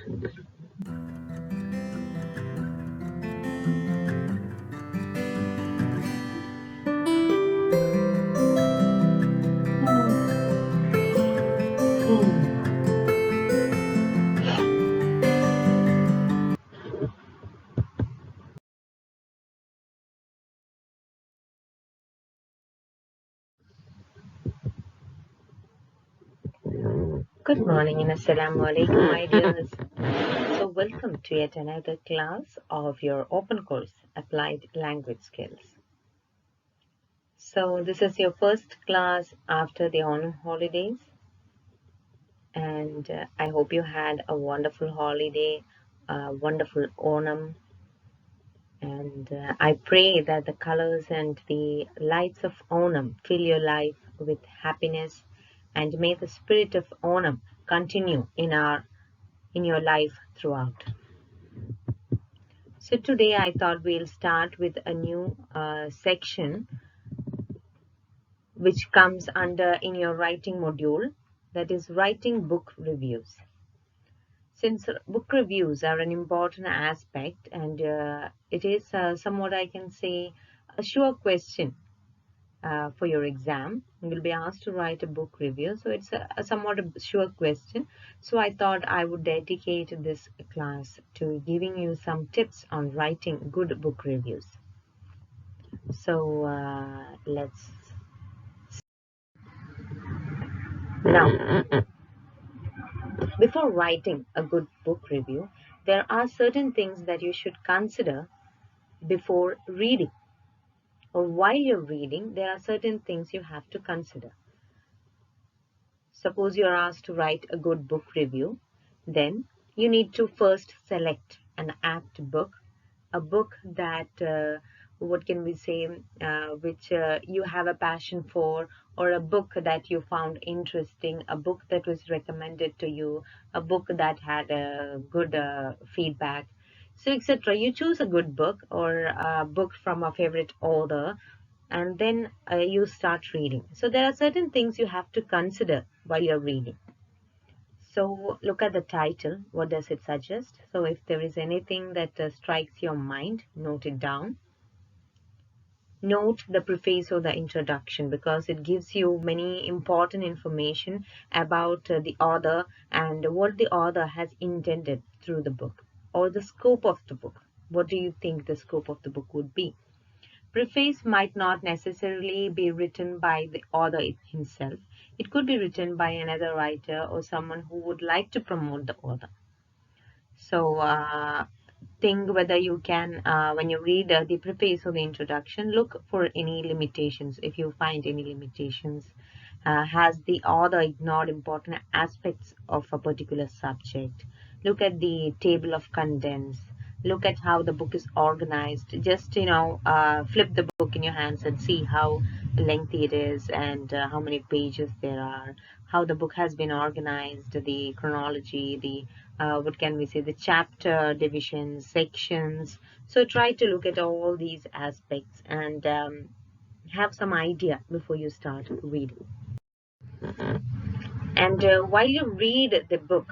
Good morning and Assalamu alaikum, my dears. So, welcome to yet another class of your open course Applied Language Skills. So, this is your first class after the Onam holidays, and I hope you had a wonderful holiday, a wonderful Onam, and I pray that the colors and the lights of Onam fill your life with happiness, and may the spirit of Onam continue in your life throughout. So today I thought we'll start with a new section which comes under in your writing module, that is writing book reviews. Since book reviews are an important aspect, and it is somewhat, I can say, a sure question for your exam. You will be asked to write a book review, so it's a somewhat a sure question. So I thought I would dedicate this class to giving you some tips on writing good book reviews. So let's now, before writing a good book review, there are certain things that you should consider before reading, or while you're reading there are certain things you have to consider. Suppose you're asked to write a good book review, then you need to first select an apt book, a book that what can we say, which you have a passion for, or a book that you found interesting, a book that was recommended to you, a book that had a good feedback, so etc. You choose a good book or a book from a favorite author, and then you start reading. So there are certain things you have to consider while you're reading. So look at the title. What does it suggest? So if there is anything that strikes your mind, note it down. Note the preface or the introduction, because it gives you many important information about the author and what the author has intended through the book, or the scope of the book. What do you think the scope of the book would be? Preface might not necessarily be written by the author himself. It could be written by another writer or someone who would like to promote the author. So think whether you can, when you read the preface or the introduction, look for any limitations. If you find any limitations, has the author ignored important aspects of a particular subject? Look at the table of contents. Look at how the book is organized. Just flip the book in your hands and see how lengthy it is, and how many pages there are, how the book has been organized, the chronology, the what can we say, the chapter divisions, sections. So try to look at all these aspects and have some idea before you start reading. And while you read the book,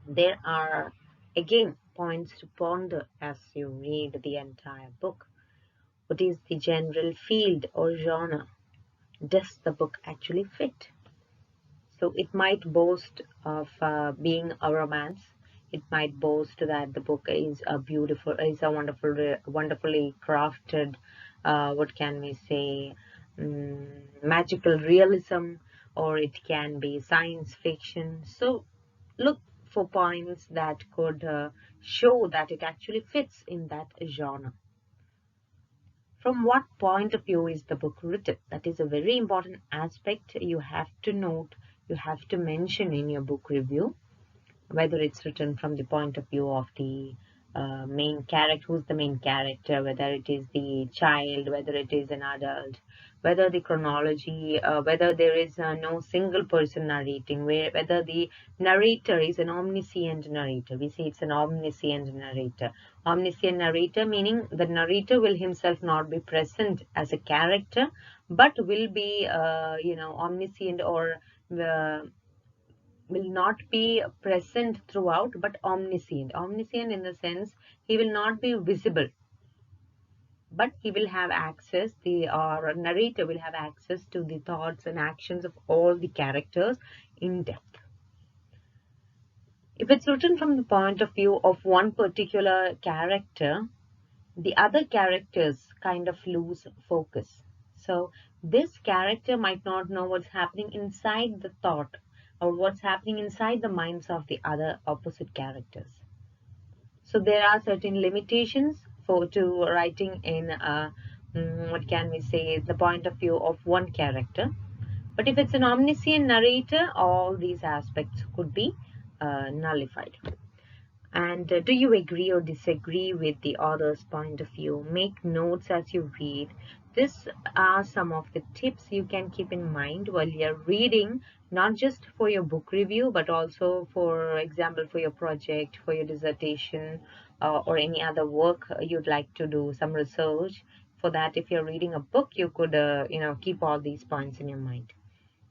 there are again points to ponder as you read the entire book. What is the general field or genre? Does the book actually fit? So it might boast of being a romance. It might boast that the book is wonderfully crafted. What can we say? Magical realism, or it can be science fiction. So look for points that could show that it actually fits in that genre. From what point of view is the book written? That is a very important aspect you have to note, you have to mention in your book review, whether it's written from the point of view of the main character, who's the main character, whether it is the child, whether it is an adult, whether the chronology, whether there is no single person narrating, whether the narrator is an omniscient narrator. We say it's an omniscient narrator. Omniscient narrator meaning the narrator will himself not be present as a character, but will be, omniscient, or will not be present throughout, but omniscient. Omniscient in the sense he will not be visible, but he will have access, the or narrator will have access to the thoughts and actions of all the characters in depth. If it's written from the point of view of one particular character, the other characters kind of lose focus. So this character might not know what's happening inside the thought or what's happening inside the minds of the other opposite characters. So there are certain limitations to writing in what can we say, the point of view of one character. But if it's an omniscient narrator, all these aspects could be nullified. And do you agree or disagree with the author's point of view? Make notes as you read. These are some of the tips you can keep in mind while you're reading, not just for your book review, but also, for example, for your project, for your dissertation, or any other work you'd like to do, some research. For that, if you're reading a book, you could, keep all these points in your mind.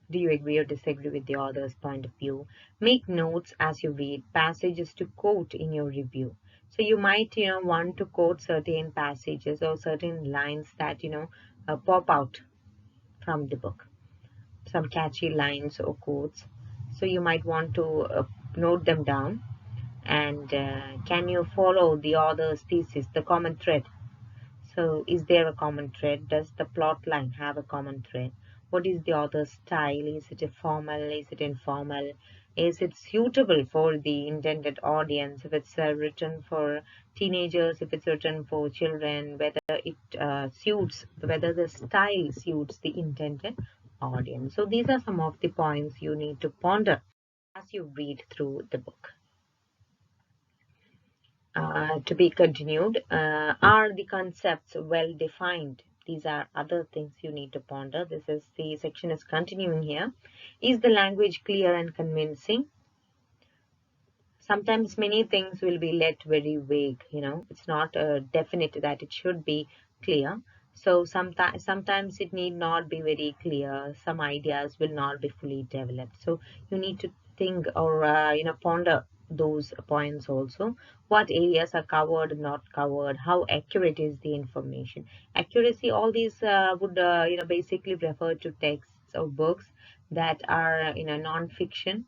Do you agree or disagree with the author's point of view? Make notes as you read, passages to quote in your review. So you might, want to quote certain passages or certain lines that, pop out from the book. Some catchy lines or quotes. So you might want to note them down. And can you follow the author's thesis, the common thread? So is there a common thread? Does the plot line have a common thread? What is the author's style? Is it a formal? Is it informal? Is it suitable for the intended audience? If it's written for teenagers, if it's written for children, whether it suits, whether the style suits the intended audience. So these are some of the points you need to ponder as you read through the book. To be continued. Are the concepts well defined? These are other things you need to ponder. This is the section is continuing here. Is the language clear and convincing? Sometimes many things will be let very vague. It's not definite that it should be clear. So sometimes it need not be very clear. Some ideas will not be fully developed. So you need to think or ponder those points also. What areas are covered, not covered? How accurate is the information? Accuracy. All these would basically refer to texts or books that are non-fiction,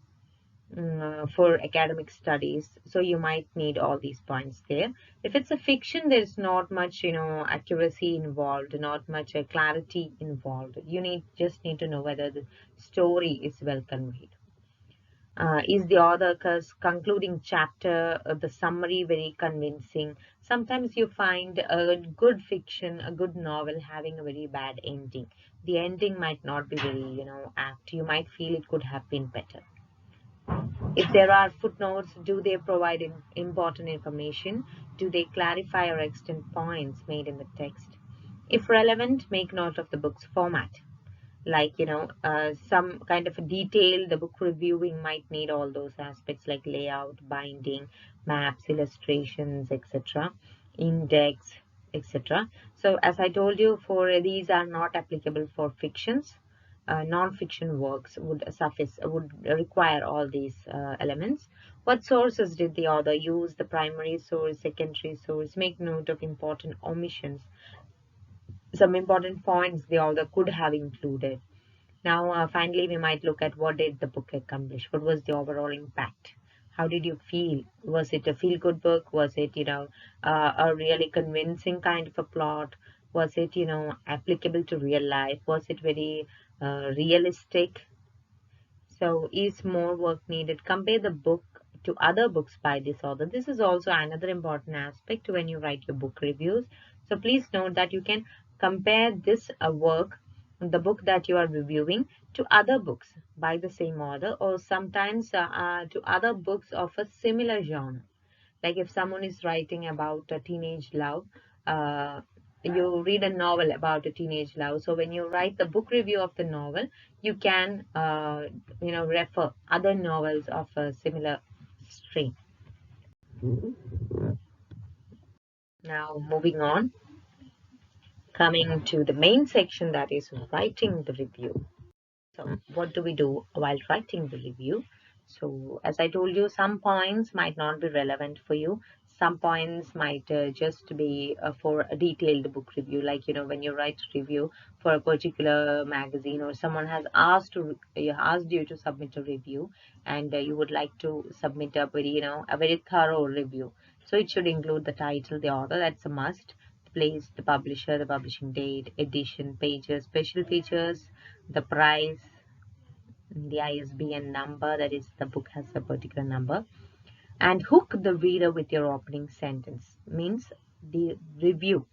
for academic studies. So you might need all these points there. If it's a fiction, there's not much accuracy involved, not much clarity involved. You just need to know whether the story is well conveyed. Is the author's concluding chapter, the summary, very convincing? Sometimes you find a good fiction, a good novel having a very bad ending. The ending might not be very apt. You might feel it could have been better. If there are footnotes, do they provide important information? Do they clarify or extend points made in the text? If relevant, make note of the book's format. Like, some kind of a detail, the book reviewing might need all those aspects like layout, binding, maps, illustrations, etc., index, etc. So as I told you, for these are not applicable for fictions. Non-fiction works would require all these elements. What sources did the author use? The primary source, secondary source. Make note of important omissions. Some important points the author could have included. Now, finally, we might look at what did the book accomplish? What was the overall impact? How did you feel? Was it a feel-good book? Was it, a really convincing kind of a plot? Was it, applicable to real life? Was it very realistic? So, is more work needed? Compare the book to other books by this author. This is also another important aspect when you write your book reviews. So, please note that you can compare this work, the book that you are reviewing, to other books by the same author, or sometimes to other books of a similar genre. Like if someone is writing about a teenage love, uh, you read a novel about a teenage love. So when you write the book review of the novel, you can refer other novels of a similar strain. Now moving on, coming to the main section, that is writing the review. So what do we do while writing the review? So as I told you, some points might not be relevant for you. Some points might just be for a detailed book review, like when you write a review for a particular magazine, or someone has asked you to submit a review, and you would like to submit a very thorough review. So it should include the title, the author, that's a must, the place, the publisher, the publishing date, edition, pages, special features, the price, the ISBN number, that is, the book has a particular number, and hook the reader with your opening sentence. Means the review.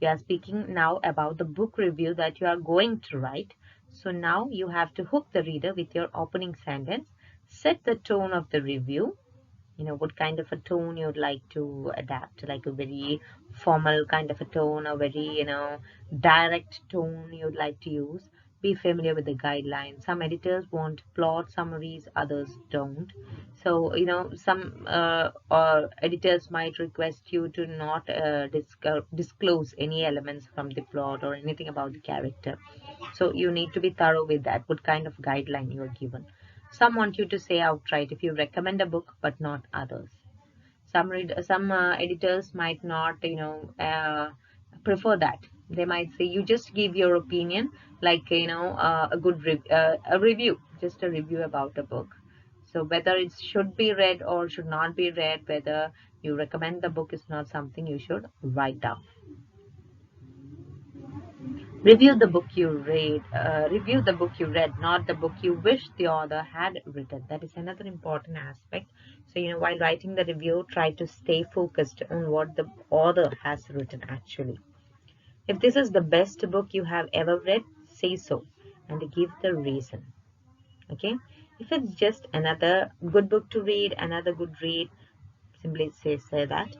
We are speaking now about the book review that you are going to write. So now you have to hook the reader with your opening sentence. Set the tone of the review. What kind of a tone you'd like to adapt, like a very formal kind of a tone, or very direct tone you'd like to use. Be familiar with the guidelines. Some editors want plot summaries, others don't. So some editors might request you to not disclose any elements from the plot or anything about the character. So you need to be thorough with that, what kind of guideline you are given. Some want you to say outright if you recommend a book, but not others. Some editors might not, prefer that. They might say you just give your opinion, like a review, just a review about a book. So whether it should be read or should not be read, whether you recommend the book, is not something you should write down. Review the book you read, not the book you wish the author had written. That is another important aspect. So, while writing the review, try to stay focused on what the author has written actually. If this is the best book you have ever read, say so and give the reason. Okay? If it's just another good book to read, another good read, simply say that.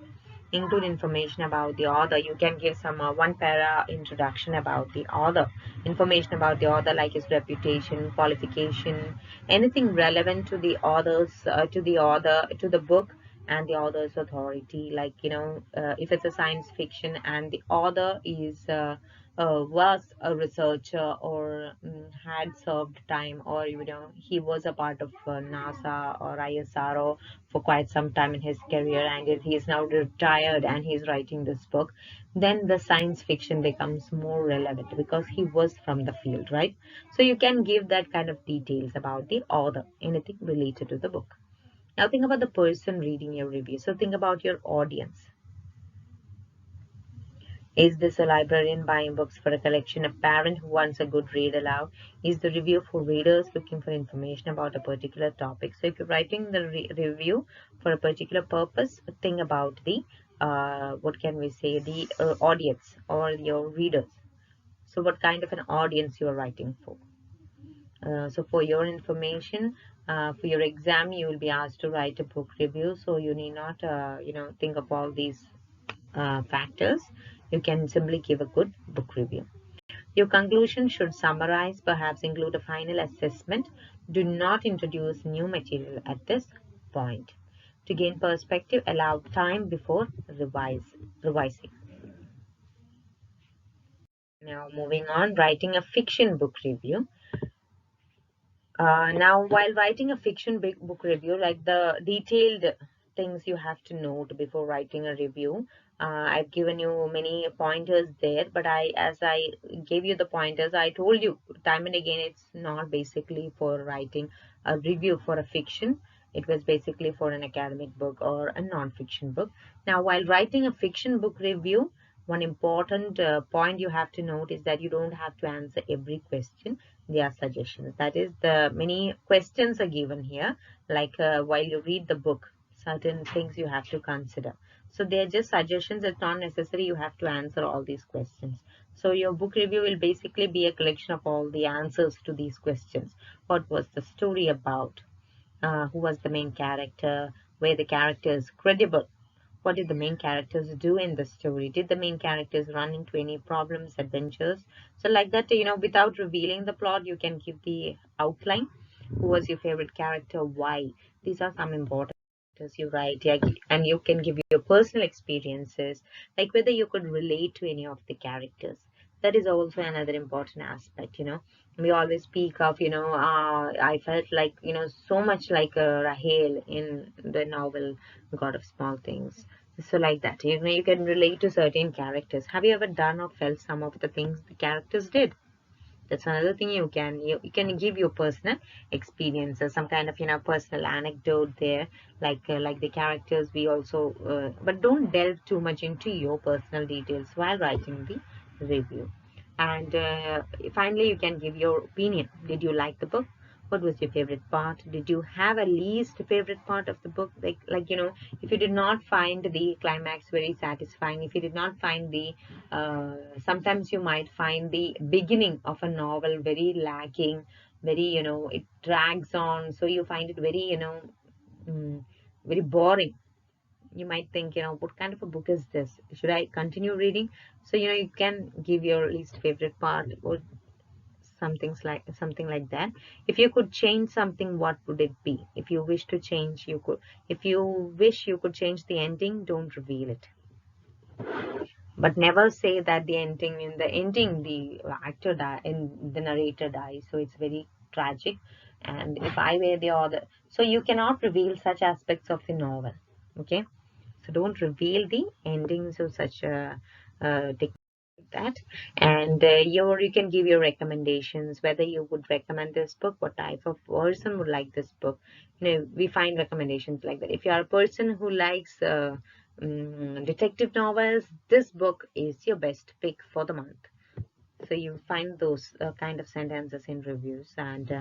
Include information about the author. You can give some one para introduction about the author, information about the author, like his reputation, qualification, anything relevant to the to the book and the author's authority. Like if it's a science fiction and the author is was a researcher, or had served time, or he was a part of NASA or ISRO for quite some time in his career, and if he is now retired and he's writing this book, then the science fiction becomes more relevant because he was from the field, right? So you can give that kind of details about the author, anything related to the book. Now think about the person reading your review. So think about your audience. Is this a librarian buying books for a collection, a parent who wants a good read aloud? Is the review for readers looking for information about a particular topic? So if you're writing the review for a particular purpose, think about the, what can we say, the audience or your readers. So what kind of an audience you are writing for? So for your information, for your exam, you will be asked to write a book review. So you need not, think of all these factors. You can simply give a good book review. Your conclusion should summarize, perhaps include a final assessment. Do not introduce new material at this point. To gain perspective, allow time before revising. Now moving on, writing a fiction book review. Now, while writing a fiction book review, like the detailed things you have to note before writing a review, I've given you many pointers there, but as I gave you the pointers, I told you time and again, it's not basically for writing a review for a fiction. It was basically for an academic book or a non-fiction book. Now, while writing a fiction book review, one important point you have to note is that you don't have to answer every question. There are suggestions. That is, the many questions are given here, like while you read the book, certain things you have to consider. So they're just suggestions. It's not necessary you have to answer all these questions. So your book review will basically be a collection of all the answers to these questions. What was the story about? Who was the main character? Were the characters credible? What did the main characters do in the story? Did the main characters run into any problems, adventures? So like that, without revealing the plot, you can give the outline. Who was your favorite character? Why? These are some important factors you write. Yeah, and you can give your personal experiences, like whether you could relate to any of the characters. That is also another important aspect. We always speak of, I felt like, so much like Rahel in the novel God of Small Things. So like that, you can relate to certain characters. Have you ever done or felt some of the things the characters did? That's another thing. You can give your personal experiences, some kind of personal anecdote there, like the characters. We also but don't delve too much into your personal details while writing the review. And finally, you can give your opinion. Did you like the book? What was your favorite part? Did you have a least favorite part of the book? If you did not find the climax very satisfying, if you did not find the sometimes you might find the beginning of a novel very lacking, very, it drags on, so you find it very, mm, very boring. You might think, what kind of a book is this? Should I continue reading? So, you can give your least favorite part or something like that. If you could change something, what would it be? If you wish to change, you could. If you wish you could change the ending, don't reveal it. But never say that in the ending the actor die and the narrator dies. So it's very tragic. And if I were the author, so you cannot reveal such aspects of the novel. Okay, so don't reveal the endings of such a technique like that. And you can give your recommendations, whether you would recommend this book, what type of person would like this book. We find recommendations like that. If you are a person who likes detective novels, this book is your best pick for the month. So you find those kind of sentences in reviews. And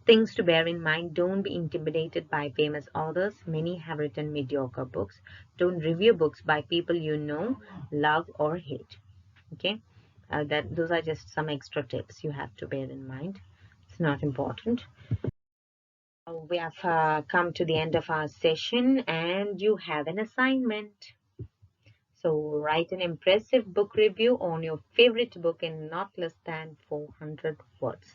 things to bear in mind: don't be intimidated by famous authors. Many have written mediocre books. Don't review books by people you know, love, or hate. Okay, that those are just some extra tips you have to bear in mind. It's not important. We have come to the end of our session, and you have an assignment. So write an impressive book review on your favorite book in not less than 400 words.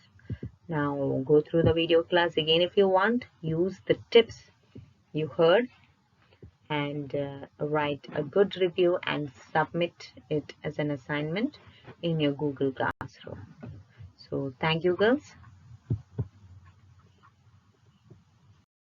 Now go through the video class again if you want. Use the tips you heard and write a good review and submit it as an assignment in your Google Classroom. So thank you, girls.